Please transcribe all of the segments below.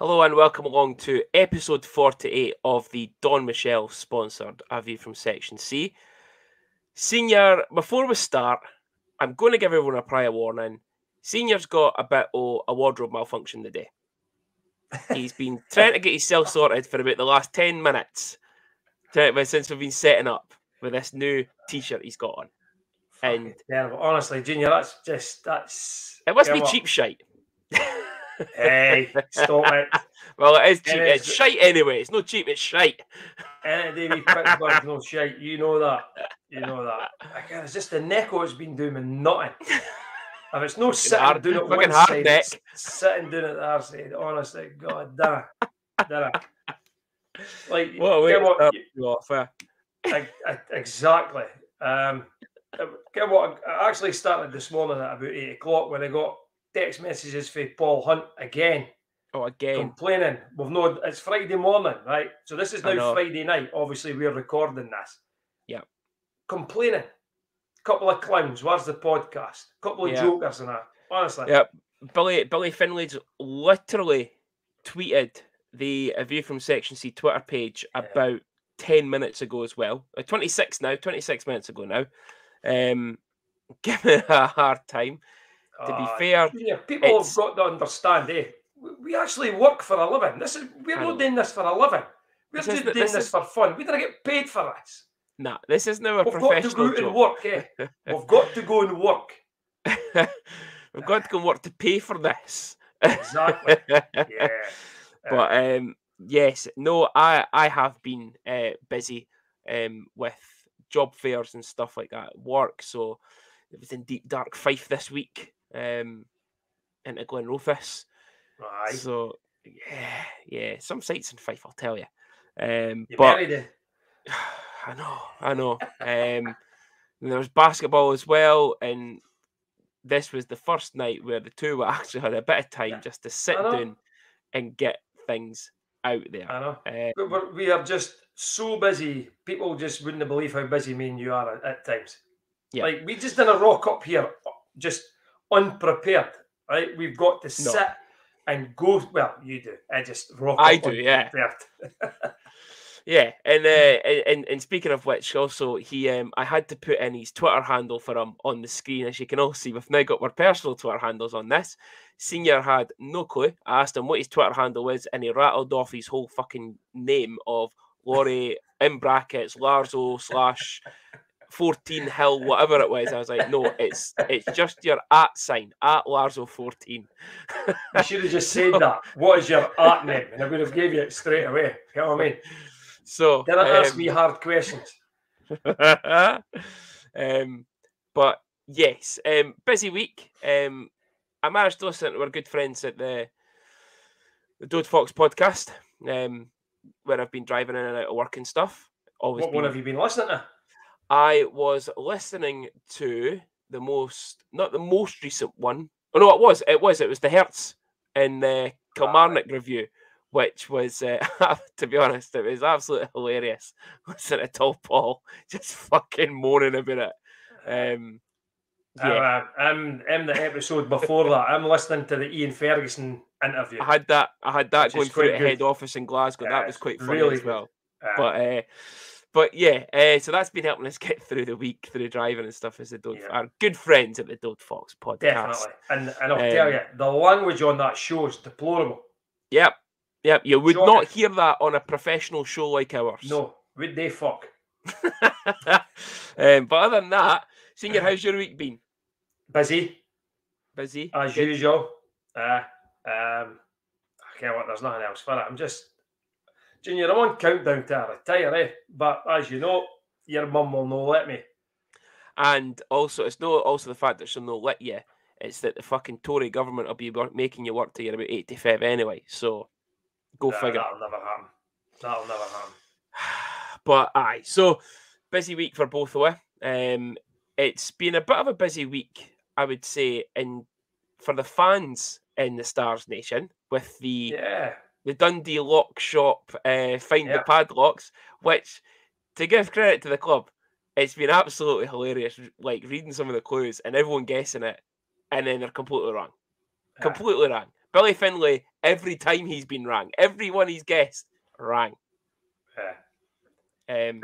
Hello and welcome along to episode 48 of the Don Michel sponsored A View from Section C. Senior, before we start, I'm going to give everyone a prior warning. Senior's got a bit of a wardrobe malfunction today. He's been trying to get himself sorted for about the last 10 minutes since we've been setting up with this new t-shirt he's got on. And terrible. Honestly, Junior, that's it must be cheap shite. Hey, stop it. Well, it is cheap. It's shite anyway. It's not cheap, it's shite. David Pittsburgh's no shite. You know that. Again, it's just the neck it's been doing and nothing. If it's no sitting doing it one side, neck. Sitting doing it the other side. Honestly, God, damn it. Like, exactly. Get what? I actually started this morning at about 8 o'clock when I got text messages for Paul Hunt again. Oh, again. Complaining. It's Friday morning, right? So this is now Friday night. Obviously, we're recording this. Yeah. Complaining. Couple of clowns. Where's the podcast? Couple of jokers and that. Honestly. Yeah. Billy Finlay's literally tweeted the A View from Section C Twitter page about 10 minutes ago as well. 26 minutes ago now. Give me a hard time. To be fair, people have got to understand, we actually work for a living. We're not doing this for a living. We're just doing this for fun. We don't get paid for this. Nah, this is now a professional job. We've got to go and work. We've got to go and work to pay for this. Exactly. Yeah. But yes, no, I have been busy with job fairs and stuff like that at work. So it was in deep dark Fife this week. Into Glenrothes. Right. So yeah, some sights in Fife, I'll tell you. You but married it. I know. And there was basketball as well, and this was the first night where the two actually had a bit of time just to sit down and get things out there. I know. But we are just so busy. People just wouldn't believe how busy me and you are at times. Yeah. Like, we just didn't rock up here just unprepared, right? We've got to sit and go. Well, you do. I just rock up. I do, yeah. Yeah, and speaking of which, also I had to put in his Twitter handle for him on the screen. As you can all see, we've now got our personal Twitter handles on this. Senior had no clue. I asked him what his Twitter handle is, and he rattled off his whole fucking name of Laurie in brackets Larzo / 14 Hill, whatever it was. I was like, no, it's just your @ sign, @Larzo 14. You should have just said that. What is your @ name? And I would have gave you it straight away. You know what I mean? So don't ask me hard questions. But yes, busy week. I managed to listen to our good friends at the Dode Fox podcast, where I've been driving in and out of work and stuff. What one have you been listening to? I was listening to not the most recent one. Oh no, it was the Hertz and the Kilmarnock review, which was, to be honest, it was absolutely hilarious. Listening to Tall Paul just fucking moaning about it. I'm the episode before that. I'm listening to the Ian Ferguson interview. I had that going through the head office in Glasgow. That was quite funny as well. But yeah, so that's been helping us get through the week, through driving and stuff, as our good friends at the Dode Fox podcast. Definitely. And I'll tell you, the language on that show is deplorable. Yep. You would not hear that on a professional show like ours. No, would they fuck? But other than that, Senior, how's your week been? Busy. As usual. I can't what, there's nothing else for it. I'm just... Junior, I'm on countdown to retire, But as you know, your mum will not let me. And also, it's not also the fact that she'll not let you. It's that the fucking Tory government will be making you work till you're about 85 anyway. So, go figure. That'll never happen. But aye, so busy week for both of us. It's been a bit of a busy week, I would say, for the fans in the Stars Nation with the Dundee lock shop find the padlocks, which, to give credit to the club, it's been absolutely hilarious, like reading some of the clues and everyone guessing it, and then they're completely wrong. Billy Finlay, every time he's been rang, everyone he's guessed rang. I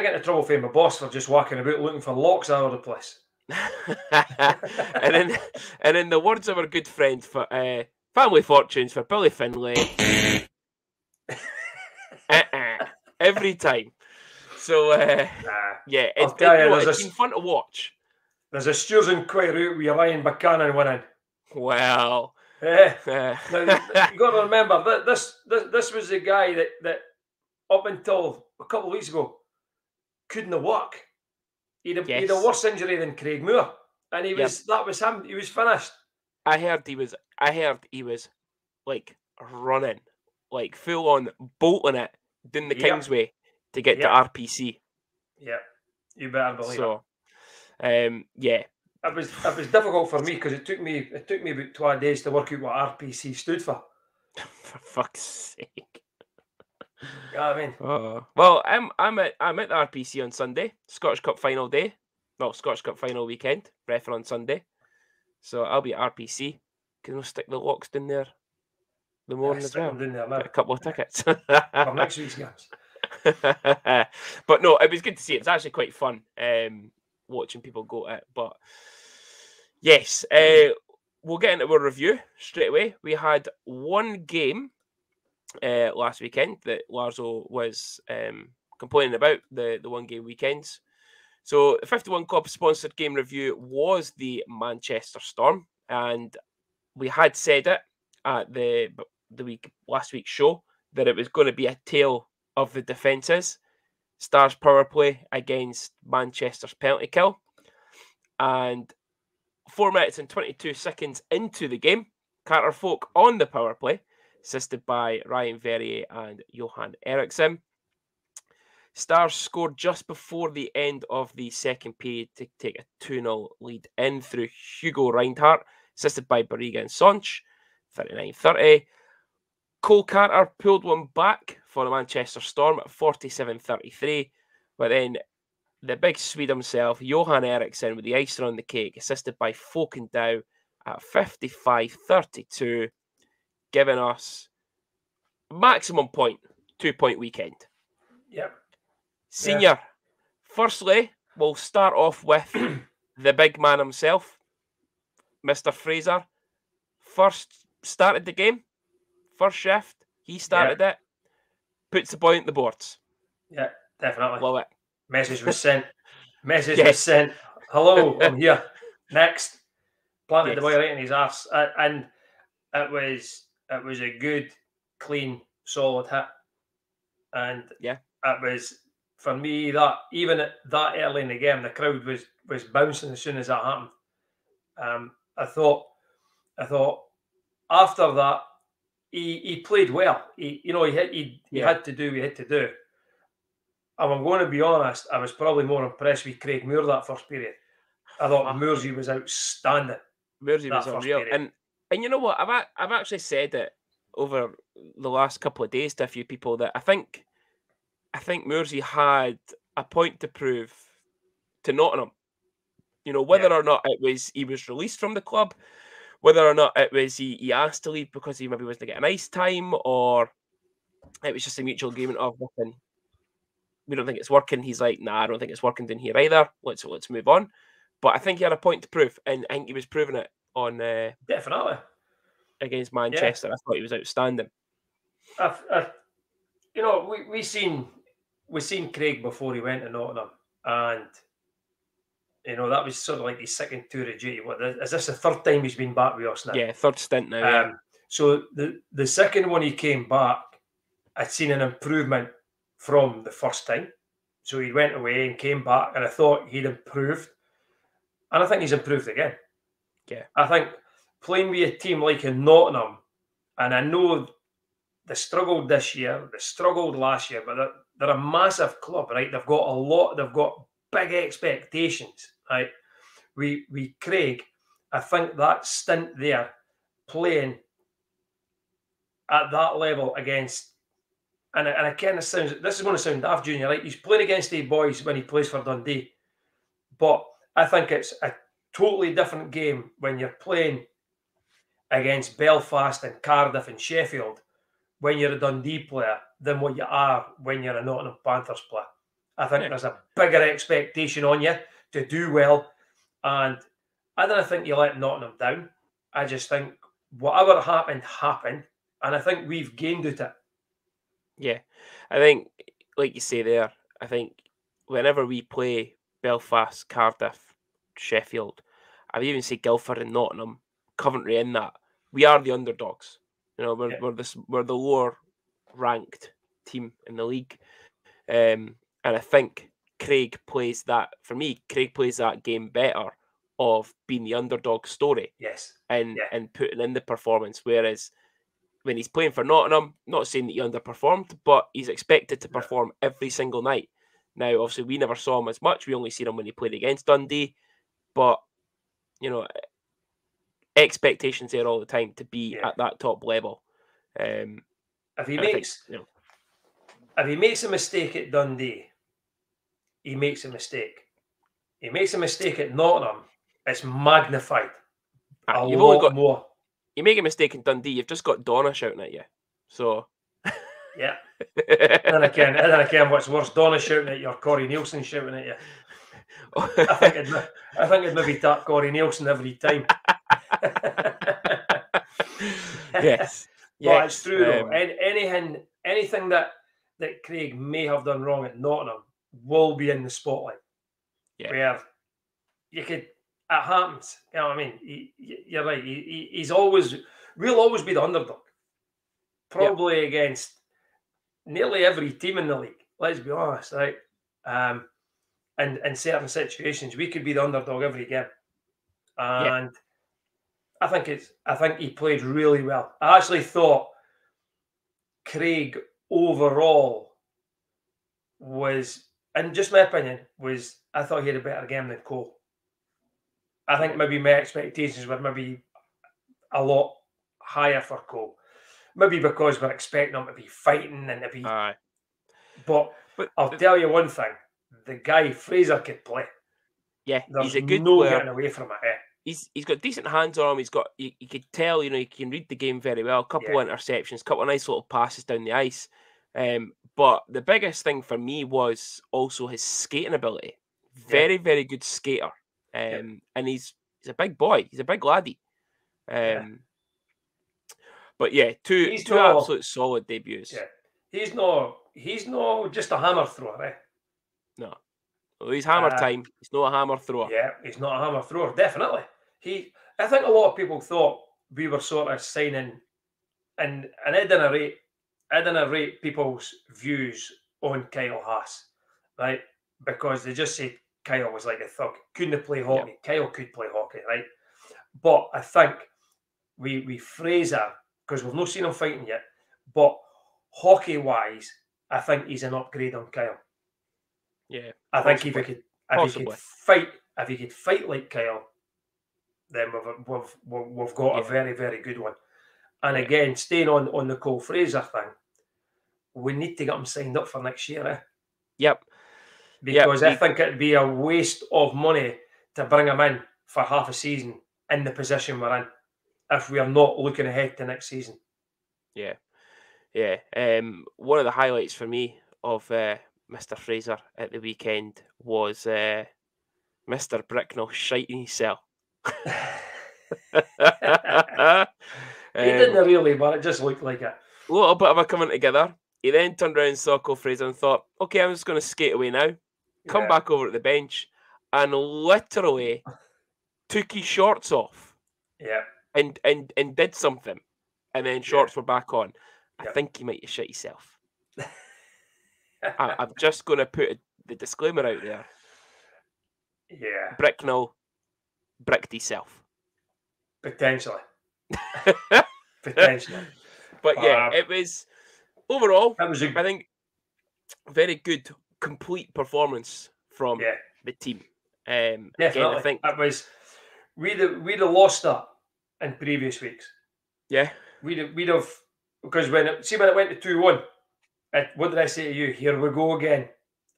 get into trouble for my boss for just walking about looking for locks all over the place. and in the words of our good friend for Family Fortunes, for Billy Finlay, every time. So yeah, it's been fun to watch. There's a Steers inquiry out with Ryan Buchanan winning. Well, now, you got to remember this was the guy that up until a couple of weeks ago couldn't walk. He had a worse injury than Craig Moore, and that was him. He was finished. I heard he was like running, like full on bolting it down the Kingsway to get to RPC. Yeah, you better believe it. Yeah. It was difficult for me because it took me about 12 days to work out what RPC stood for. For fuck's sake. You know what I mean? Well, I'm at the RPC on Sunday, Scottish Cup final day. Well, Scottish Cup final weekend, ref on Sunday. So I'll be at RPC. Can we stick the locks in there the morning as well? Get a couple of tickets for next week's games. But no, it was good to see. It was actually quite fun watching people go at it. But yes, we'll get into a review straight away. We had one game last weekend that Larzo was complaining about, the one game weekends. So the 51 Club sponsored game review was the Manchester Storm, and we had said it at the last week's show that it was going to be a tale of the defences. Stars power play against Manchester's penalty kill, and 4 minutes and 22 seconds into the game, Carter Folk on the power play, assisted by Ryan Verrier and Johan Eriksson. Stars scored just before the end of the second period to take a 2-0 lead in through Hugo Reinhardt, assisted by Barriga and Sonch, 39-30. Cole Carter pulled one back for the Manchester Storm at 47-33, but then the big Swede himself, Johan Eriksson, with the icing on the cake, assisted by Folkendau at 55-32, giving us maximum point, 2-point weekend. Yep. Senior, firstly, we'll start off with the big man himself, Mr. Fraser. First started the game, first shift, he started it, puts the point on the boards. Yeah, definitely. Love it. Message was sent. Was sent. Hello, I'm here. Next. Planted the boy right in his arse. And it was a good, clean, solid hit. And it was, for me, that even at that early in the game, the crowd was bouncing as soon as that happened. I thought after that, he played well. He had to do what he had to do. And I'm going to be honest, I was probably more impressed with Craig Moore that first period. I thought Moorsey was outstanding. Moorsey was unreal. And you know what? I've actually said it over the last couple of days to a few people that I think Moorsey had a point to prove to Nottingham. You know, whether or not it was he was released from the club, whether or not it was he asked to leave because he maybe wasn't getting an ice time, or it was just a mutual agreement of nothing. We don't think it's working. He's like, nah, I don't think it's working down here either. Let's move on. But I think he had a point to prove, and I think he was proving it on definitely against Manchester. I thought he was outstanding. We seen Craig before he went to Nottingham, and that was sort of like his second tour of duty. Is this the third time he's been back with us now? Yeah, third stint now. So the second one he came back, I'd seen an improvement from the first time. So he went away and came back, and I thought he'd improved. And I think he's improved again. Yeah. I think playing with a team like in Nottingham, and I know they struggled this year, they struggled last year, but they're a massive club, right? They've got big expectations, right? We Craig, I think that stint there, playing at that level against, and it kind of sounds, this is going to sound daft, Junior, right? He's playing against the boys when he plays for Dundee, but I think it's a totally different game when you're playing against Belfast and Cardiff and Sheffield when you're a Dundee player than what you are when you're a Nottingham Panthers player. I think there's a bigger expectation on you to do well, and I don't think you let Nottingham down. I just think whatever happened, happened, and I think we've gained at it. Yeah, I think, like you say there, I think whenever we play Belfast, Cardiff, Sheffield, I've even said Guildford and Nottingham, Coventry in that, we are the underdogs. You know, we're the lower ranked team in the league. And I think Craig plays that, for me, Craig plays that game better of being the underdog story. Yes. And putting in the performance. Whereas when he's playing for Nottingham, not saying that he underperformed, but he's expected to perform every single night. Now, obviously, we never saw him as much. We only seen him when he played against Dundee. But, you know, expectations there all the time to be at that top level. If he makes a mistake at Dundee, he makes a mistake. He makes a mistake at Nottingham, it's magnified a lot more. You make a mistake in Dundee, you've just got Donna shouting at you. So, yeah. And again, what's worse, Donna shouting at you or Corey Nielsen shouting at you? I think it'd maybe tap Corey Nielsen every time. Yes. But it's true though. Anything that Craig may have done wrong at Nottingham will be in the spotlight. Yeah. Where you could, it happens. You know what I mean? You're right. We'll always be the underdog. Probably against nearly every team in the league. Let's be honest, right? And in certain situations, we could be the underdog every game. And I think he played really well. I actually thought Craig overall was, and just my opinion, I thought he had a better game than Cole. I think maybe my expectations were maybe a lot higher for Cole. Maybe because we're expecting him to be fighting and to be... But I'll tell you one thing. The guy, Fraser, could play. Yeah, there's he's a good no player. Getting away from it. He's got decent hands on him. You could tell, you know, he can read the game very well. A couple of interceptions, a couple of nice little passes down the ice. But the biggest thing for me was also his skating ability. Very, very good skater. And he's a big boy. He's a big laddie. But yeah, two absolute solid debuts. Yeah. He's not just a hammer thrower, eh? No. Well, he's hammer time. He's not a hammer thrower. Yeah, he's not a hammer thrower, definitely. I think a lot of people thought we were sort of signing, and I didn't rate people's views on Kyle Haas, right? Because they just said Kyle was like a thug, couldn't play hockey. Yeah. Kyle could play hockey, right? But I think we Fraser, because we've not seen him fighting yet, but hockey-wise, I think he's an upgrade on Kyle. Yeah, I think if he could fight like Kyle, then we've got a very, very good one. And again, staying on the Cole Fraser thing, we need to get him signed up for next year, eh? Yep. Because I think it'd be a waste of money to bring him in for half a season in the position we're in if we are not looking ahead to next season. Yeah. Yeah. One of the highlights for me of Mr. Fraser at the weekend was Mr. Bricknell shiting himself. He didn't really, but it just looked like it. A little bit of a coming together. He then turned around and saw Cole Fraser and thought, okay, I'm just going to skate away now. Come back over at the bench and literally took his shorts off. Yeah. And did something. And then shorts were back on. I think he might have shit himself. I'm just going to put the disclaimer out there. Yeah. Bricknell bricked himself. Potentially. Potentially. But yeah, it was overall, I think, very good, complete performance from the team. Definitely. Again, I think we'd have lost that in previous weeks. Yeah. We'd have, because when it went to 2-1, what did I say to you? Here we go again.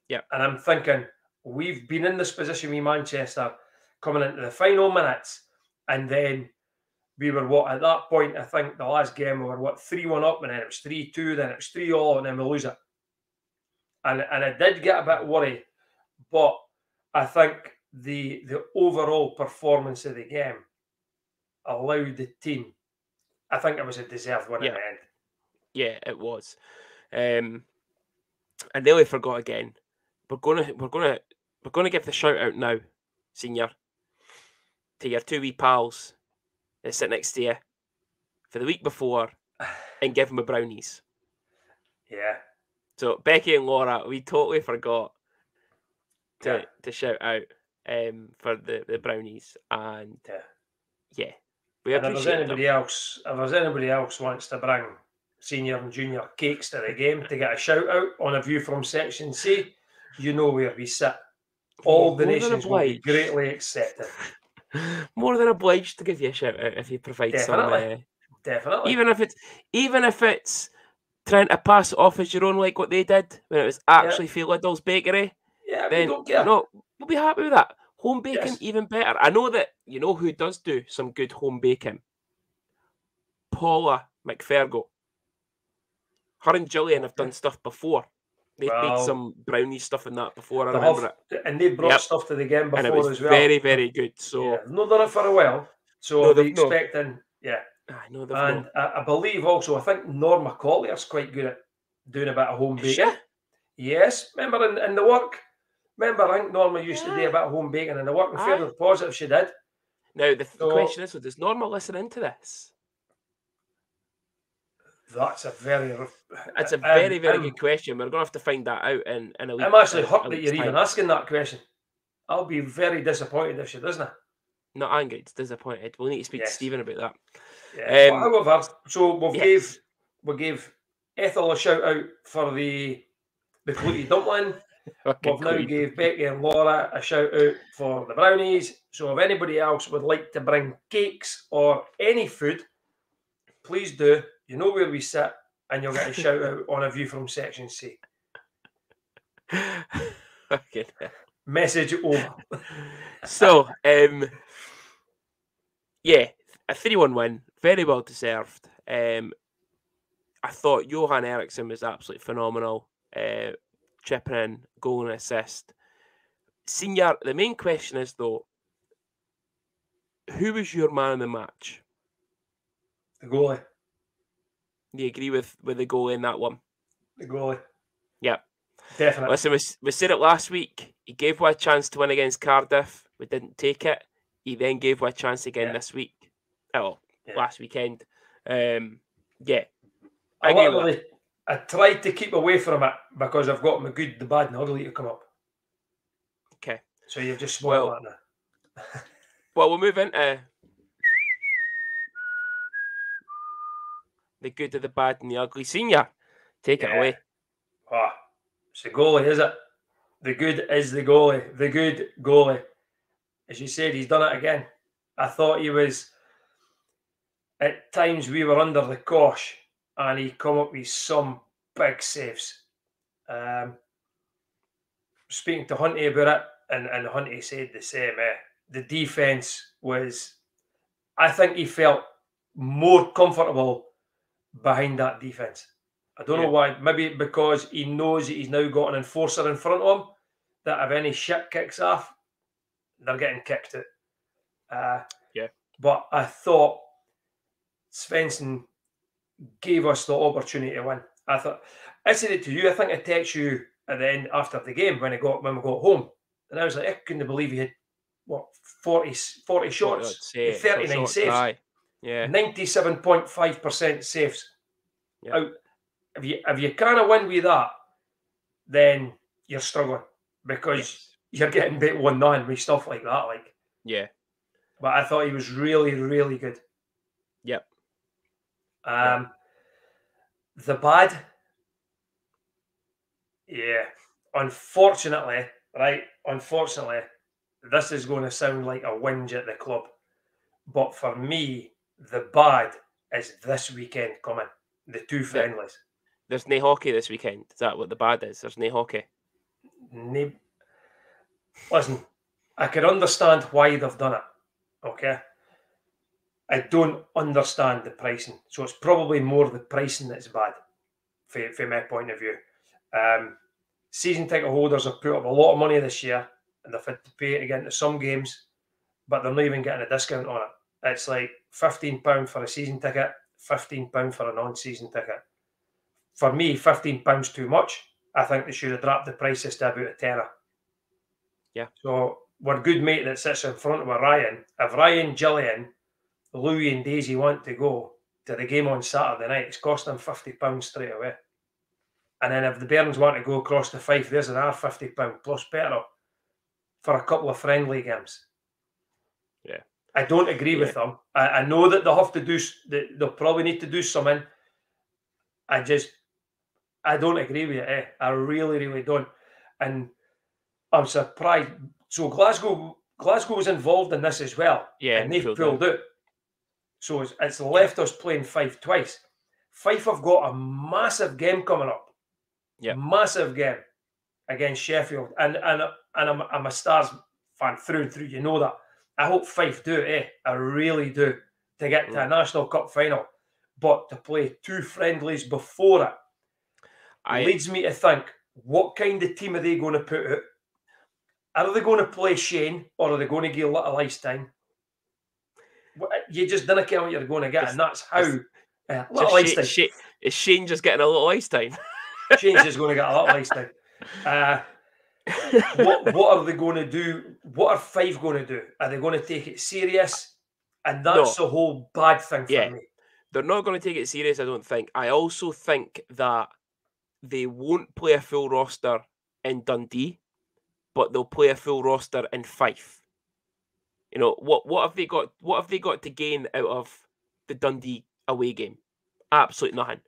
Yeah. And I'm thinking, we've been in this position with Manchester coming into the final minutes, and then we were at that point, I think the last game we were 3-1 up, and then it was 3-2, then it was 3-3, and then we lose it. And I did get a bit worried, but I think the overall performance of the game allowed the team. I think it was a deserved win in the end. Yeah, it was. I nearly forgot again. We're gonna give the shout out now, Senior, to your two wee pals that sit next to you for the week before, and give them a brownies. Yeah. So Becky and Laura, we totally forgot to shout out for the brownies, and we appreciate if there's anybody else wants to bring senior and junior cakes to the game to get a shout out on A View from Section C, you know where we sit. All donations will be greatly accepted. More than obliged to give you a shout out if you provide some. Definitely. Even if it's trying to pass it off as your own, like what they did when it was actually Faye Liddell's Bakery. Yeah, then we don't care. No, we'll be happy with that. Home baking, even better. I know that you know who does do some good home baking. Paula McFergo. Her and Gillian have done stuff before. They've made some brownie stuff and that before. I remember it. And they brought stuff to the game before, and it was as well. Very, very good. So they've not done it for a while. So they're expecting, I know and I believe also, I think Norma Collier's quite good at doing a bit of home baking. Yes, remember in the work. Remember, I think Norma used to do a bit of home baking in the work, and fairly positive she did. Now the question is, does Norma listen into this? That's a very good question. We're going to have to find that out in a week. I'm actually hurt that you're even asking that question. I'll be very disappointed if she doesn't. No, I'm good. Disappointed. We'll need to speak to Stephen about that. Yeah. However, so we gave Ethel a shout out for the Clooty dumpling. We've now gave Becky and Laura a shout out for the brownies. So if anybody else would like to bring cakes or any food, please do. You know where we sit, and you'll get a shout out on A View from Section C. Okay. Message over. So, a 3-1 win, very well deserved. I thought Johan Eriksson was absolutely phenomenal, chipping in, goal and assist. Senior, the main question is though, who was your man of the match? The goalie. Do you agree with the goalie in that one? The goalie. Yeah. Definitely. Listen, we said it last week. He gave one a chance to win against Cardiff. We didn't take it. He then gave one a chance again this week. Last weekend. I tried to keep away from it because I've got my good, the bad, and the ugly to come up. Okay. So you've just spoiled that now. Well, we'll move into the good, the bad, and the ugly. Senior, take it away. It's the goalie, is it? The good is the goalie. The good goalie. As you said, he's done it again. I thought he was... At times we were under the cosh, and he come up with some big saves. Speaking to Hunty about it, and Hunty said the same. The defence was... I think he felt more comfortable behind that defence. I don't know why. Maybe because he knows that he's now got an enforcer in front of him, that if any shit kicks off, they're getting kicked out. But I thought Svensson gave us the opportunity to win. I said it to you. I think I texted you at the end after the game when we got home, and I was like, I couldn't believe he had 40 shots, 39 saves, 97.5% saves. Out. If you can't win with that, then you're struggling because you're getting bit 1-9 with stuff like that. But I thought he was really, really good. Yep. The bad, unfortunately, this is going to sound like a whinge at the club, but for me, the bad is this weekend coming. The two friendlies. There's no hockey this weekend. Is that what the bad is? There's no hockey. Listen, I could understand why they've done it. Okay. I don't understand the pricing. So it's probably more the pricing that's bad, from my point of view. Season ticket holders have put up a lot of money this year, and they've had to pay to get into some games, but they're not even getting a discount on it. It's like £15 for a season ticket, £15 for a non-season ticket. For me, £15 too much. I think they should have dropped the prices to about a tenner. Yeah. So our good mate that sits in front of Ryan, if Ryan, Gillian, Louis and Daisy want to go to the game on Saturday night, it's costing them £50 straight away. And then if the Bairns want to go across the Fife, there's another £50 plus petrol for a couple of friendly games. Yeah. I don't agree with them. I know that they'll have to do, they'll probably need to do something. I don't agree with it. I really, really don't. And I'm surprised. So Glasgow was involved in this as well. Yeah. And they've pulled out. So it's left us playing Fife twice. Fife have got a massive game coming up. Yeah. Massive game against Sheffield. And I'm a Stars fan through and through. You know that. I hope Fife do it, I really do, to get to a National Cup final. But to play 2 friendlies before it leads me to think, what kind of team are they going to put out? Are they going to play Shane, or are they going to give little ice time? You just didn't care what you're going to get, and that's how. Little ice time. Is Shane just getting a little ice time? Shane's just going to get a little ice time. What are they going to do? What are Fife going to do? Are they going to take it serious? And that's the whole bad thing for me. They're not going to take it serious, I don't think. I also think that they won't play a full roster in Dundee, but they'll play a full roster in Fife. You know, what have they got? What have they got to gain out of the Dundee away game? Absolutely nothing.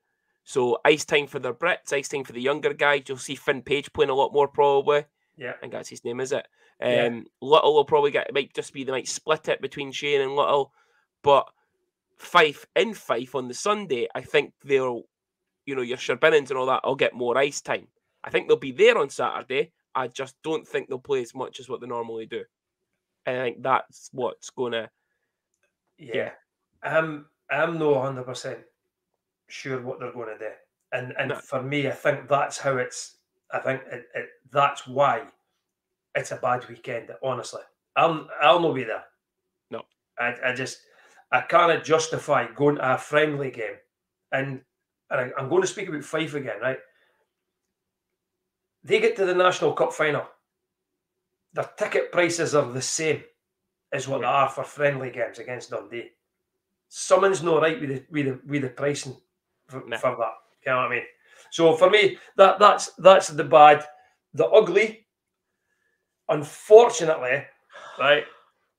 So ice time for their Brits, ice time for the younger guys. You'll see Finn Page playing a lot more probably. Yeah, I think that's his name, is it? Little will probably get. It might just be they might split it between Shane and Little, but Fife on the Sunday, I think they'll, your Sherbinens and all that, will get more ice time. I think they'll be there on Saturday. I just don't think they'll play as much as what they normally do. I think that's what's going to... Yeah. I'm not 100% sure what they're going to do. And for me, I think that's how it's... I think that's why it's a bad weekend, honestly. I'll not be there. No. I can't justify going to a friendly game. And I'm going to speak about Fife again, right? They get to the National Cup final. Their ticket prices are the same as what they are for friendly games against Dundee. Something's not right with the pricing for that. You know what I mean? So for me, that's the bad. The ugly, unfortunately, right?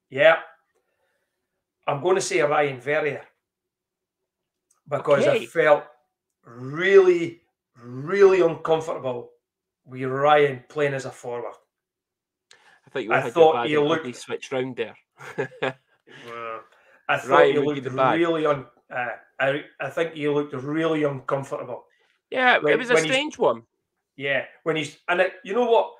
Yeah. I'm going to say Ryan Verrier, because I felt really, really uncomfortable with Ryan playing as a forward. I thought he looked switched round there. I thought he looked really I think he looked really uncomfortable. Yeah, it was a strange one. Yeah, you know what?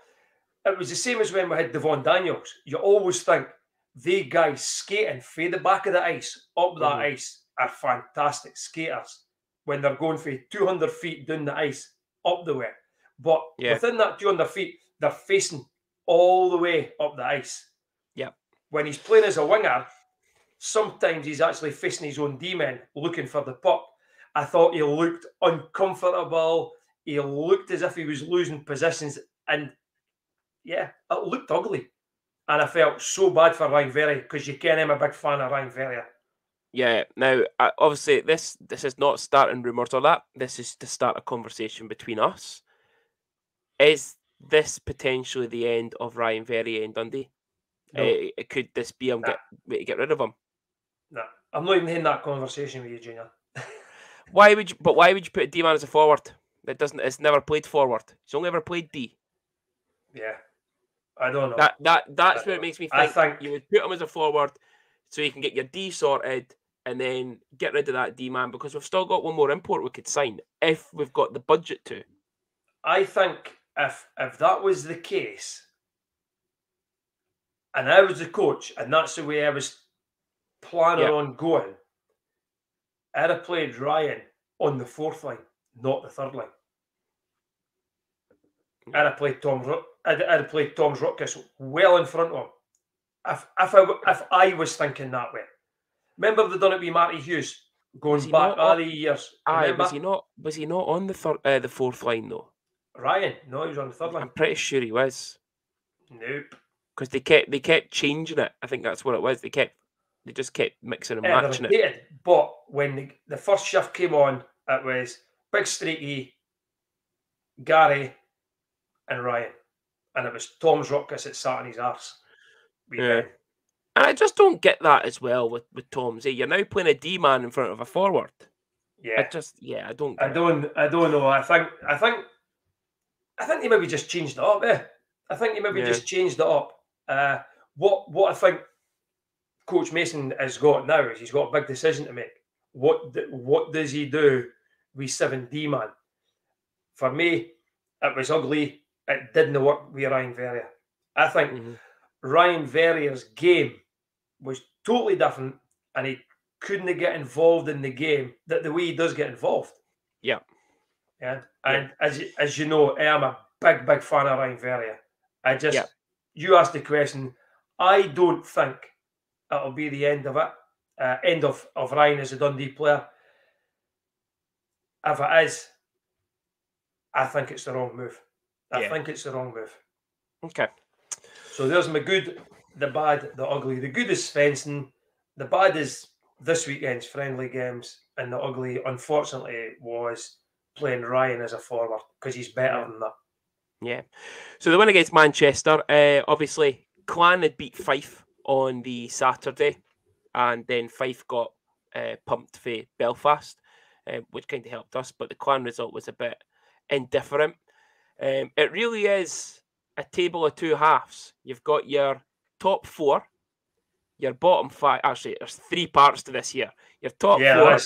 It was the same as when we had Devon Daniels. You always think they guys skating for the back of the ice, up that ice, are fantastic skaters when they're going for 200 feet down the ice, up the way. But within that 200 feet, they're facing all the way up the ice. Yeah. When he's playing as a winger, sometimes he's actually facing his own D-men looking for the puck. I thought he looked uncomfortable. He looked as if he was losing positions. And yeah, it looked ugly. And I felt so bad for Ryan Verrier, because you can. I'm a big fan of Ryan Verrier. Yeah. Now, obviously, this is not starting rumours or that. This is to start a conversation between us. Is this potentially the end of Ryan Verrier in Dundee? No. Could this be get rid of him? No, I'm not even in that conversation with you, Junior. Why would you put a D-man as a forward? It's never played forward. He's only ever played D. Yeah. I don't know. That's where it makes me think you would put him as a forward so you can get your D sorted and then get rid of that D-man, because we've still got one more import we could sign if we've got the budget to. I think if that was the case, and I was the coach, and that's the way I was planning on going, I'd have played Ryan on the 4th line, not the 3rd line. I'd have played Tom's Rutkus well in front of him. If I was thinking that way. Remember they done it with Marty Hughes going back all the years. Was he not on the 4th line though? Ryan, no, he was on the 3rd line. I'm pretty sure he was. Nope. Because they kept changing it. I think that's what it was. They just kept mixing and matching it. But when the first shift came on, it was Big Streaky, Gary, and Ryan, and it was Tom's Rutkus that sat on his arse. Yeah. And I just don't get that as well with Tom's. You're now playing a D man in front of a forward. Yeah. I don't know. I think they maybe just changed it up. I think they maybe just changed it up. What I think Coach Mason has got now is he's got a big decision to make. What does he do with 7D man? For me, it was ugly. It didn't work with Ryan Verrier. I think Ryan Verrier's game was totally different, and he couldn't get involved in the game the way he does get involved. Yeah. Yeah. And as you know, I am a big fan of Ryan Verrier. You asked the question. I don't think it'll be the end of it. End of Ryan as a Dundee player. If it is, I think it's the wrong move. I think it's the wrong move. Okay. So there's my good, the bad, the ugly. The good is Svensson. The bad is this weekend's friendly games. And the ugly, unfortunately, was playing Ryan as a forward because he's better than that. Yeah. So the win against Manchester, obviously, Clan had beat Fife on the Saturday, and then Fife got pumped for Belfast, which kind of helped us, but the Clan result was a bit indifferent. It really is a table of two halves. You've got your top 4, your bottom 5. Actually, there's 3 parts to this here. Your top 4,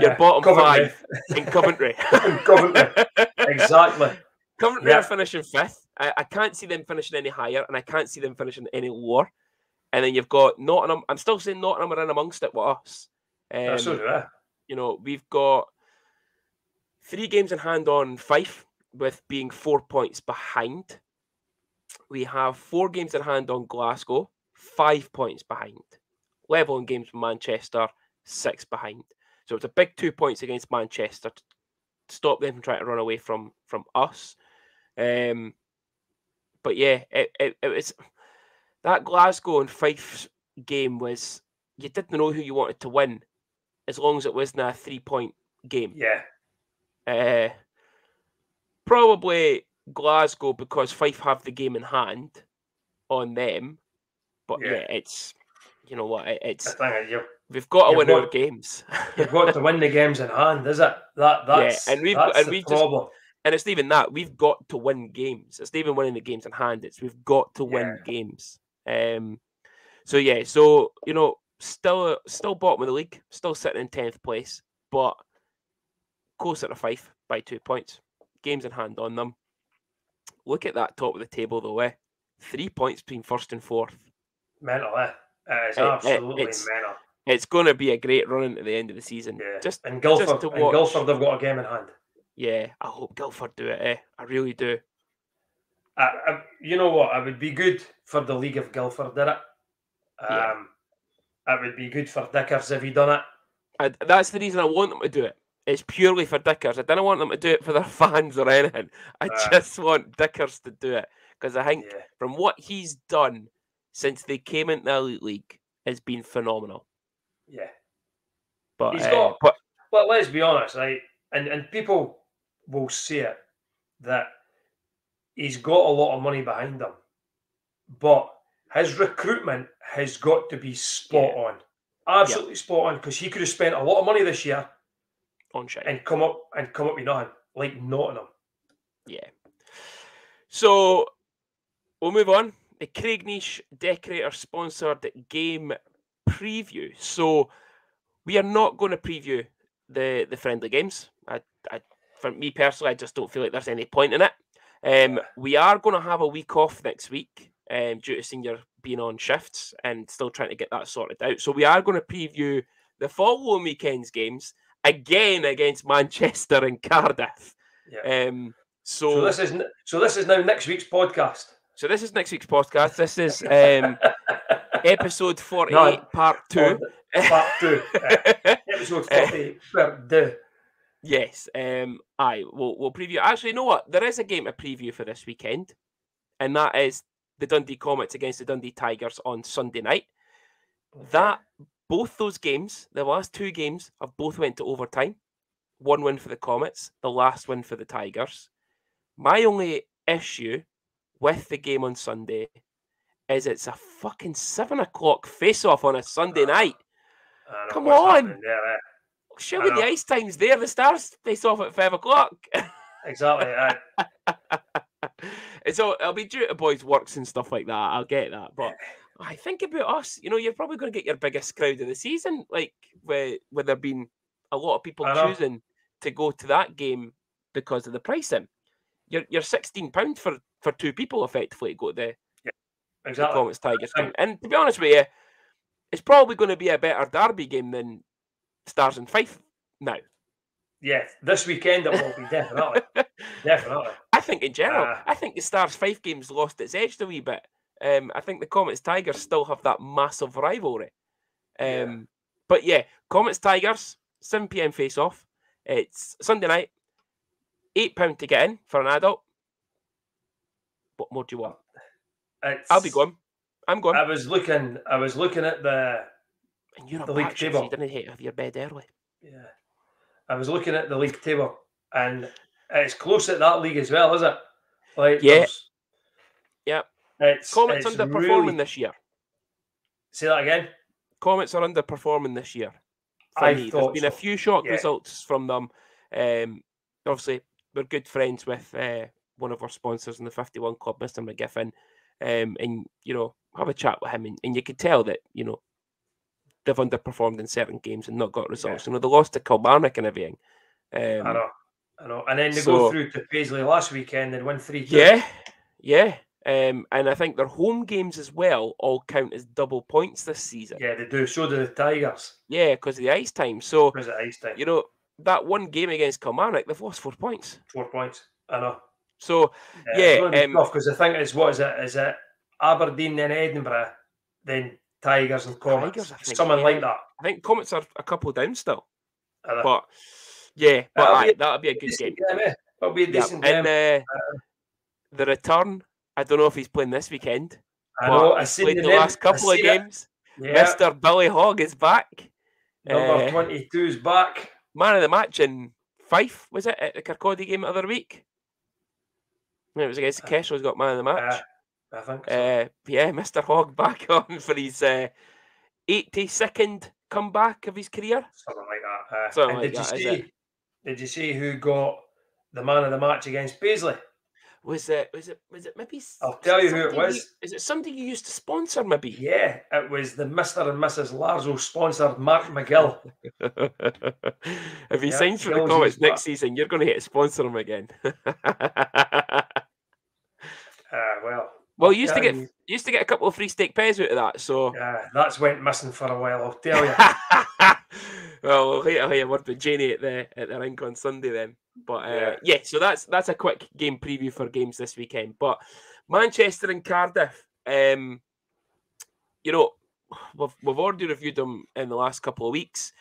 your bottom Coventry. 5 in Coventry. Coventry, exactly. Coventry are finishing 5th. I can't see them finishing any higher, and I can't see them finishing any lower. And then you've got Nottingham. I'm still saying Nottingham are in amongst it with us. So do I. You know, we've got 3 games in hand on Fife, with being 4 points behind. We have 4 games in hand on Glasgow, 5 points behind. Level in games with Manchester, 6 behind. So it's a big 2 points against Manchester to stop them from trying to run away from us. But yeah, it was that Glasgow and Fife game was, you didn't know who you wanted to win as long as it wasn't a 3-point game. Yeah. Probably Glasgow because Fife have the game in hand on them. But yeah, it's, you know what, it's we've got to win our games. You've got to win the games in hand, is it? That's the problem. And it's not even that. We've got to win games. It's not even winning the games in hand. It's we've got to win games. So you know, still bottom of the league, still sitting in 10th place, but closer to Fife by 2 points. Games in hand on them. Look at that top of the table though, 3 points between 1st and 4th. Mental, It's absolutely mental. It's going to be a great run into the end of the season. Yeah. And Guildford have got a game in hand. Yeah, I hope Guildford do it. I really do. You know what? It would be good for the league if Guildford did it. It would be good for Dickers if he done it. That's the reason I want them to do it. It's purely for Dickers. I don't want them to do it for their fans or anything. I just want Dickers to do it. Because I think from what he's done since they came into the Elite League has been phenomenal. Yeah. But he's got, but let's be honest, right? And people will say it, that he's got a lot of money behind him. But his recruitment has got to be spot on. Absolutely spot on, because he could have spent a lot of money this year on shit and come up with nothing, like Nottingham. Yeah. So we'll move on. The Craignish Decorator sponsored game preview. So we are not going to preview the friendly games. For me personally, I just don't feel like there's any point in it. We are going to have a week off next week due to senior being on shifts and still trying to get that sorted out. So we are going to preview the following weekend's games again against Manchester and Cardiff. Yeah. So this is now next week's podcast. So this is next week's podcast. This is episode 48, part 2. Part 2. Episode 48, part 2. Yes. We'll preview. Actually, you know what? There is a game to preview for this weekend, and that is the Dundee Comets against the Dundee Tigers on Sunday night. Okay. Both those games, the last 2 games, have both went to overtime. 1 win for the Comets, the last win for the Tigers. My only issue with the game on Sunday is it's a fucking 7 o'clock face-off on a Sunday night. Come on! Surely the ice time's there. The Stars face off at 5 o'clock. Exactly. So it'll be due to boys' works and stuff like that. I'll get that. But I think about us, you're probably going to get your biggest crowd of the season, like where there been a lot of people choosing to go to that game because of the pricing. You're £16 for 2 people effectively to go to the Comets Tigers game. And to be honest with you, it's probably going to be a better derby game than Stars and Fife now. Yeah, this weekend it will be, definitely. Definitely. I think in general, I think the Stars Fife game's lost its edge a wee bit. I think the Comets Tigers still have that massive rivalry. But yeah, Comets Tigers, 7 p.m. face off. It's Sunday night, £8 to get in for an adult. What more do you want? I'll be going. I'm going. I was looking at the league table. You didn't hit your bed early. Yeah, I was looking at the league table, and it's close at that league as well, is it? Like, yeah. It's underperforming this year. Say that again. Comets are underperforming this year. There's been a few shock results from them. Obviously, we're good friends with one of our sponsors in the 51 Club, Mr. McGiffin, and have a chat with him, and you can tell that they've underperformed in certain games and not got results. They lost to Kilmarnock and everything. I know. And then they go through to Paisley last weekend and win 3-2. Yeah. And I think their home games as well all count as double points this season. Yeah, they do. So do the Tigers. Yeah, because of the ice time. So, because of ice time. That one game against Kilmarnock, they've lost 4 points. 4 points. I know. So, because the thing is, what is it? Is it Aberdeen, then Edinburgh, then Tigers and Comets? Something like that. I think Comets are a couple down still. But that'll be a good game. That'll be a decent game. And the return, I don't know if he's playing this weekend. I know. I've played the last couple of games. Yeah. Mr. Billy Hogg is back. Number 22 is back. Man of the match in Fife, was it, at the Kirkcaldy game the other week? It was against Kessel's got man of the match. I think so. Mr. Hogg back on for his 82nd comeback of his career. Something like that. Did you see who got the man of the match against Paisley? Was it maybe? I'll tell you who it was. Is it somebody you used to sponsor, maybe? Yeah, it was the Mr. and Mrs. Larzo sponsored Mark McGill. If he signs for the Comets next season, you're going to get to sponsor him again. Well, you used to get a couple of free steak pies out of that. So that's went missing for a while. I'll tell you. Well, we'll hear a word with Janie at the rink on Sunday then. But so that's a quick game preview for games this weekend. But Manchester and Cardiff, we've already reviewed them in the last couple of weeks.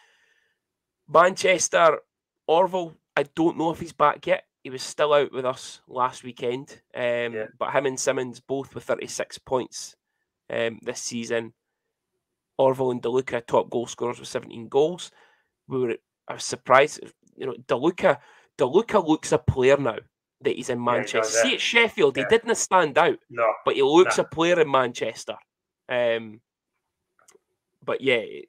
Manchester, Orville, I don't know if he's back yet. He was still out with us last weekend. But him and Simmons both with 36 points this season. Orville and DeLuca, top goal scorers with 17 goals. I was surprised. DeLuca looks a player now that he's in Manchester. See, at Sheffield, he didn't stand out. No, but he looks a player in Manchester. But it's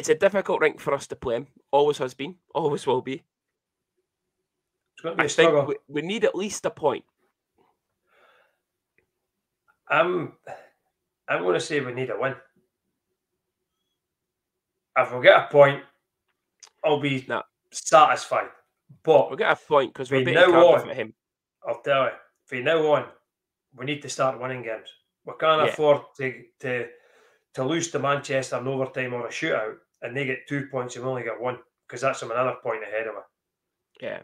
a difficult rink for us to play him. Always has been. Always will be. It's going to be a struggle. Think we need at least a point. I'm going to say we need a win. If we get a point, I'll be satisfied. But we'll get a point because we're beating Cardiff at him. I'll tell you, from now on, we need to start winning games. We can't afford to lose to Manchester in overtime or a shootout, and they get 2 points and we only get 1, because that's them another point ahead of us. Yeah,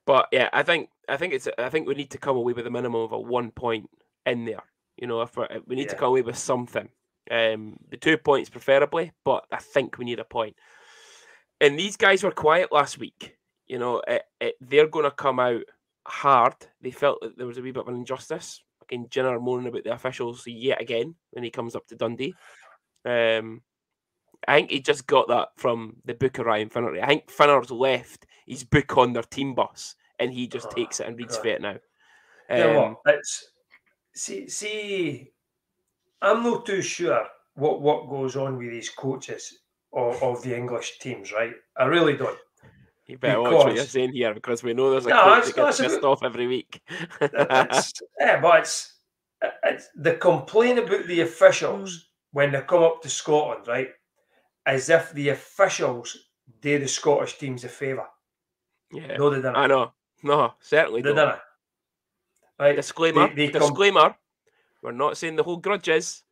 but yeah, I think we need to come away with a minimum of a 1 point in there. You know, if we need to come away with something. The 2 points preferably, but I think we need a point. And these guys were quiet last week. You know, they're going to come out hard. They felt that there was a wee bit of an injustice. Again, Jenner moaning about the officials yet again when he comes up to Dundee. I think he just got that from the book of Ryan Finnerty. I think Finner's left his book on their team bus, and he just takes it and reads for it now. You know what? See, I'm not too sure what goes on with these coaches of the English teams, right? I really don't. You better watch what you're saying here, because we know there's a coach that gets pissed off every week. But it's the complaint about the officials when they come up to Scotland, right? As if the officials do the Scottish teams a favour. Yeah, no, they didn't. I know. No, certainly they didn't. Right? Disclaimer. We're not saying the whole grudges.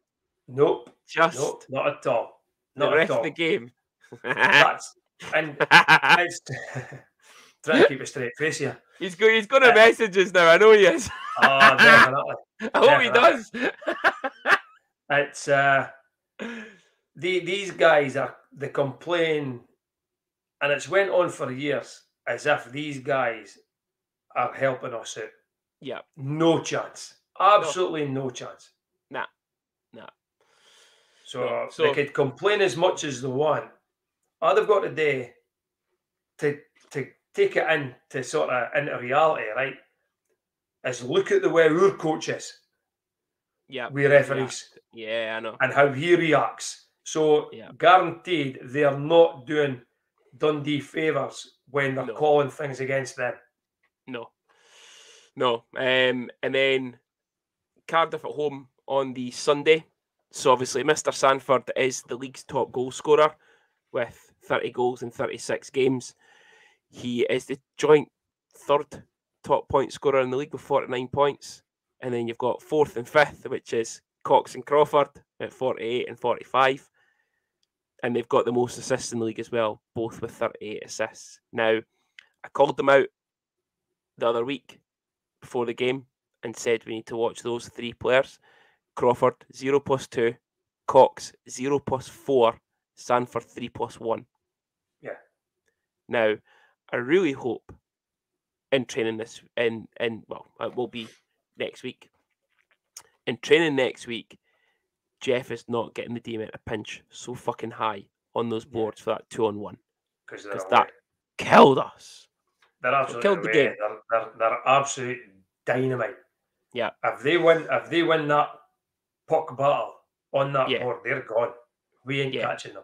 Nope. Just not at all. Not the rest of the game. That's and it's trying to keep a straight face here. He's got a messages now. I know he is. Definitely. I hope he does. It's these guys they complain, and it's went on for years as if these guys are helping us out. Yeah. No chance. Absolutely no chance. Nah. So they could complain as much as they want. All they've got to do to take it into reality, right, is look at the way our coach is. Yeah. We referees. Yeah, I know. And how he reacts. So guaranteed they are not doing Dundee favours when they're calling things against them. No. And then Cardiff at home on the Sunday. So obviously Mr. Sanford is the league's top goal scorer with 30 goals in 36 games. He is the joint third top point scorer in the league with 49 points. And then you've got fourth and fifth, which is Cox and Crawford at 48 and 45. And they've got the most assists in the league as well, both with 38 assists. Now, I called them out the other week before the game and said we need to watch those three players. Crawford, 0+2. Cox, 0+4. Sanford, 3+1. Yeah. Now, I really hope in training this, it will be next week. In training next week, Jeff is not getting the D-amount of pinch so fucking high on those boards for that 2-on-1. Because that killed us. They're absolutely killed the game. They're absolute dynamite. Yeah. If they win that puck battle on that board, they're gone. We ain't catching them.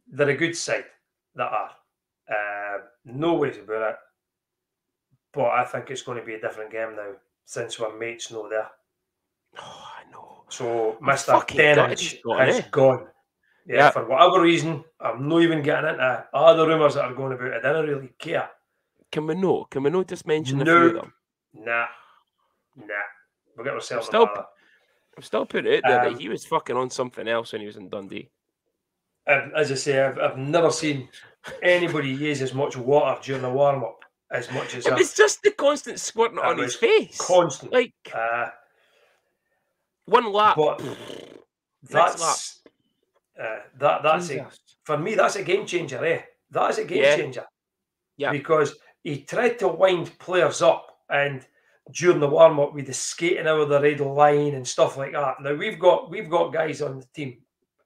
They're a good side. That are. No ways about it. But I think it's going to be a different game now since our mates know there. Oh, I know. So Mr. 10-inch has gone. Yeah, for whatever reason, I'm not even getting into all the rumours that are going about. I don't really care. Can we not just mention a few of them? Nah. We'll get ourselves I'm still putting it out there that he was fucking on something else when he was in Dundee. As I say, I've never seen anybody use as much water during the warm-up as much as it was just the constant squirting on his face. Constant. Like, one lap. But that's for me, that's a game changer, eh? That is a game changer. Yeah. Because he tried to wind players up and during the warm-up with the skating over the red line and stuff like that. Now we've got guys on the team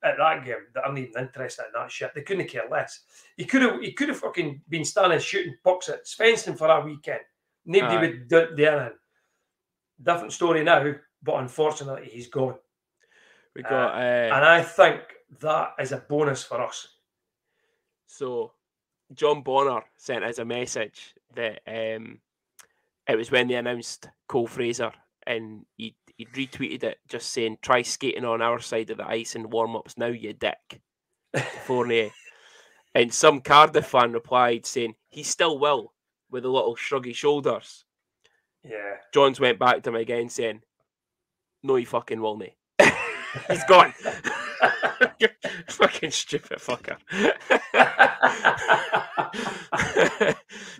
at that game that aren't even interested in that shit. They couldn't care less. He could have fucking been standing shooting pucks at Svensson for that weekend. Nobody would do anything. Different story now, but unfortunately he's gone. We got and I think that is a bonus for us. So John Bonner sent us a message that it was when they announced Cole Fraser, and he retweeted it just saying, "Try skating on our side of the ice in warm-ups now, you dick." Fournier. And some Cardiff fan replied saying, "He still will," with a little shruggy shoulders. Yeah. Johns went back to him again saying, "No, he fucking will not. He's gone." Fucking stupid fucker.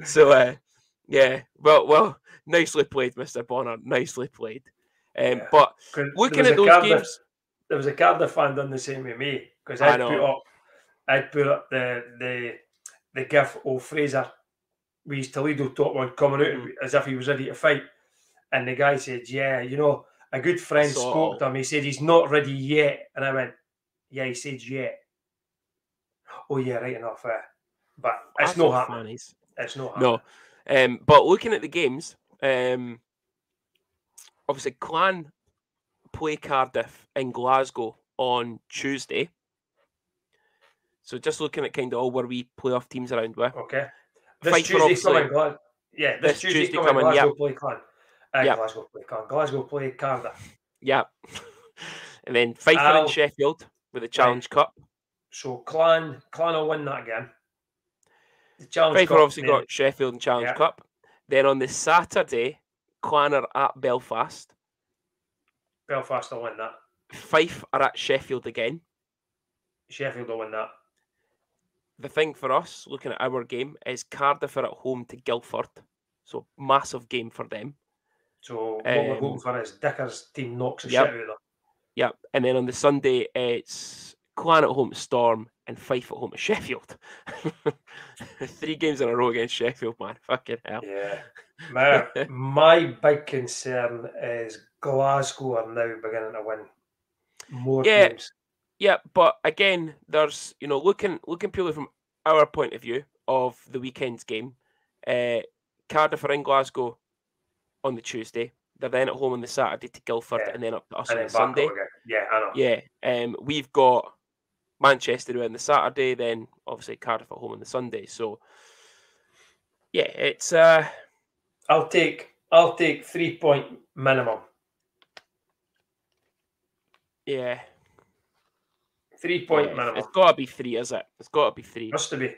So, yeah. Well, nicely played, Mr. Bonner. Nicely played. But looking at those games, there was a Cardiff fan done the same with me because I'd put up the gif of Fraser with his Toledo top one coming out as if he was ready to fight, and the guy said, "Yeah, you know, a good friend spoke to him. He said he's not ready yet," and I went, "Yeah, he said yet." Oh yeah, right enough. But it's not happening. It's not happening. No. But looking at the games, obviously Clan play Cardiff in Glasgow on Tuesday. So just looking at kind of all where we playoff teams around with. Okay. This Tuesday coming, this Tuesday coming, Glasgow play Clan. Glasgow play Clan. Glasgow play Cardiff. Yeah. And then Fife and Sheffield with the Challenge Cup. So Clan will win that again. The Challenge Fife Cup, obviously got Sheffield and Challenge Cup. Then on the Saturday, Clan are at Belfast. Belfast will win that. Fife are at Sheffield again. Sheffield will win that. The thing for us, looking at our game, is Cardiff are at home to Guildford. So massive game for them. So what we're hoping for is Dicker's team knocks the shit out of them. Yep. And then on the Sunday, it's Clan at home to Storm and Fife at home to Sheffield. 3 games in a row against Sheffield, man. Fucking hell. Yeah. My big concern is Glasgow are now beginning to win more games. Yeah, but again, there's, looking purely from our point of view of the weekend's game, Cardiff are in Glasgow on the Tuesday. They're then at home on the Saturday to Guildford and then up to us on the Sunday. Yeah, I know. Yeah, we've got Manchester on the Saturday, then obviously Cardiff at home on the Sunday. So, yeah, it's... I'll take 3-point minimum. Yeah. 3-point minimum. It's got to be 3, is it? It's got to be 3. Has to be.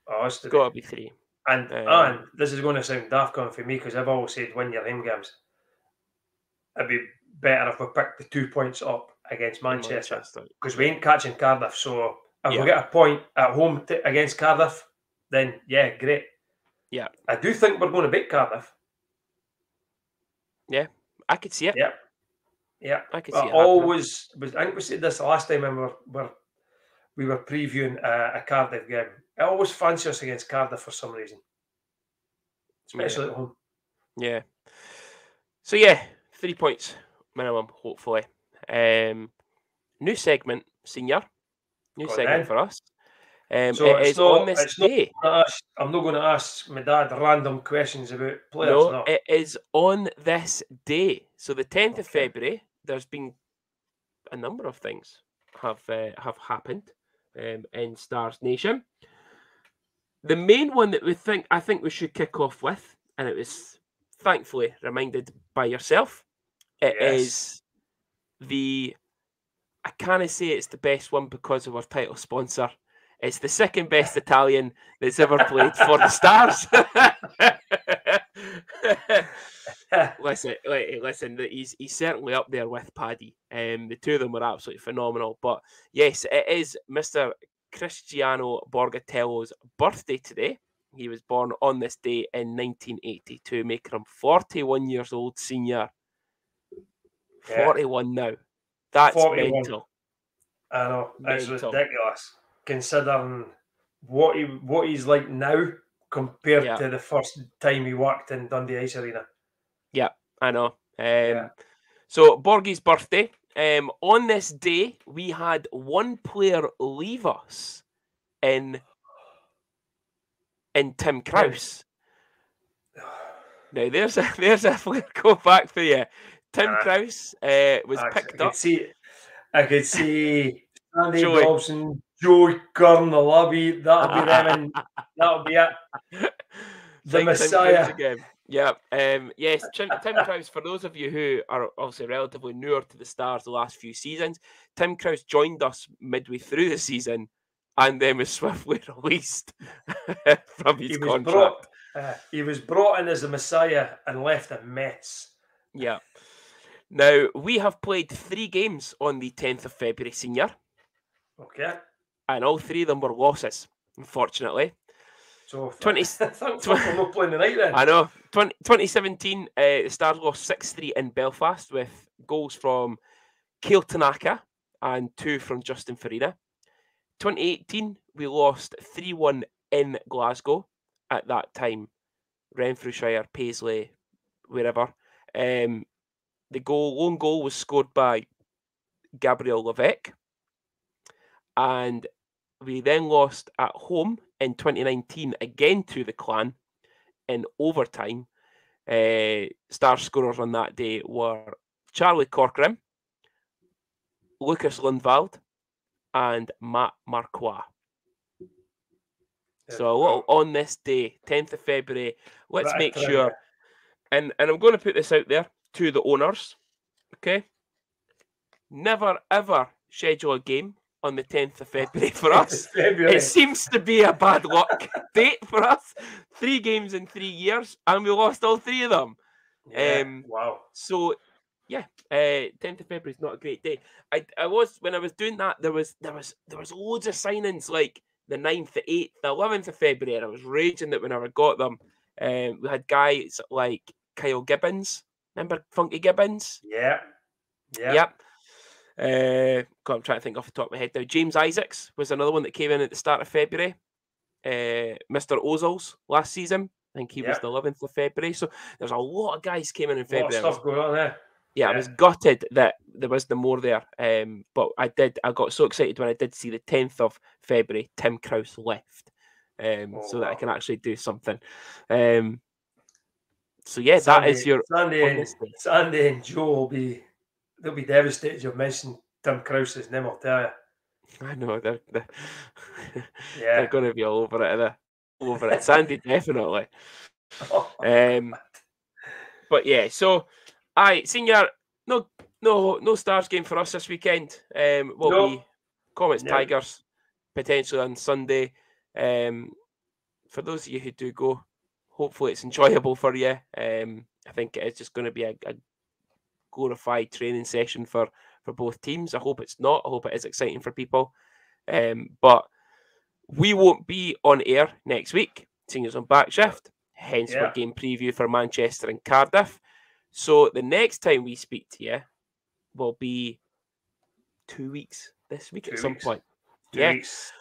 It's got to be 3. And this is going to sound daft going for me because I've always said win your home games. It'd be better if we picked the 2 points up against Manchester because we ain't catching Cardiff. So if we get a point at home against Cardiff, then yeah, great. Yeah. I do think we're going to beat Cardiff. Yeah, I could see it. Yeah. I could see it. I think we said this last time when we were previewing a Cardiff game. I always fancy us against Cardiff for some reason, especially at home. Yeah. So yeah, 3 points minimum, hopefully. New segment, Senior. New segment for us. So it is on this day. I'm not going to ask my dad random questions about players. No, it is on this day. So the 10th of February, there's been a number of things have happened in Stars Nation. The main one that I think we should kick off with, and it was thankfully reminded by yourself, it is I can't say it's the best one because of our title sponsor. It's the second best Italian that's ever played for the Stars. Listen, he's certainly up there with Paddy. The two of them were absolutely phenomenal. But yes, it is Mr. Cristiano Borgatello's birthday today. He was born on this day in 1982, making him 41 years old, Senior. 41 now. That's 41. Mental. I know. It's ridiculous, considering what he's like now compared to the first time he worked in Dundee Ice Arena. Yeah, I know. So, Borgie's birthday. On this day, we had one player leave us in Tim Krause. Now, there's a player go back for you. Tim Krause was picked up. I could see Andy Dobson, Joey Kern, the Labby. That'll be them, and that'll be it. The Messiah. Yeah. Yes, Tim Krause, for those of you who are obviously relatively newer to the Stars the last few seasons, Tim Krause joined us midway through the season and then was swiftly released from his contract. He was brought in as a messiah and left a mess. Yeah. Now, we have played 3 games on the 10th of February, Senior. Okay. And all 3 of them were losses, unfortunately. So, thanks for not playing the night then. I know. 2017, the Stars lost 6-3 in Belfast with goals from Kale Tanaka and 2 from Justin Farina. 2018, we lost 3-1 in Glasgow. At that time, Renfrewshire, Paisley, wherever. The lone goal was scored by Gabriel Levesque. And we then lost at home in 2019 again to the Clan in overtime. Star scorers on that day were Charlie Corcoran, Lucas Lundvald, and Matt Marquis. So on this day, 10th of February, let's make sure, and I'm going to put this out there to the owners, okay? Never, ever schedule a game on the 10th of February for us. It seems to be a bad luck date for us. 3 games in 3 years, and we lost all 3 of them. Yeah, wow. So, yeah, 10th of February is not a great day. I was, when I was doing that, there was loads of signings, like the 9th, the 8th, the 11th of February, and I was raging that whenever I got them. We had guys like Kyle Gibbons. Remember Funky Gibbons? Yeah. Yep. I'm trying to think off the top of my head now. James Isaacs was another one that came in at the start of February. Mr. Ozils last season. I think he was the 11th of February. So there's a lot of guys came in February. A lot of stuff going on there. Yeah, I was gutted that there was no more there. But I got so excited when I did see the 10th of February, Tim Krause left. So that I can actually do something. So yeah, that is your Sandy and Joe they'll be devastated you've mentioned Tim Krause's name, I'll tell you. I know they're going to be all over it. Over it, Sandy definitely. But yeah, so Senior, no Stars game for us this weekend. Will be Comets Tigers potentially on Sunday. For those of you who do go, hopefully it's enjoyable for you. I think it is just going to be a glorified training session for both teams. I hope it's not. I hope it is exciting for people. But we won't be on air next week, seeing as on back shift. Hence, our game preview for Manchester and Cardiff. So the next time we speak to you will be 2 weeks this week at some point. 2 weeks.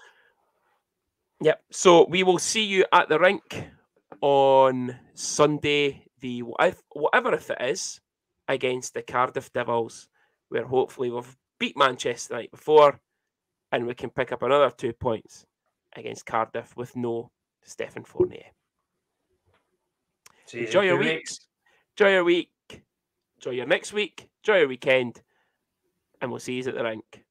Yep. So we will see you at the rink on Sunday, the whatever if it is, against the Cardiff Devils, where hopefully we've beat Manchester the night before and we can pick up another 2 points against Cardiff with no Stephen Fournier. Enjoy your week. Enjoy your week. Enjoy your next week. Enjoy your weekend. And we'll see you at the rink.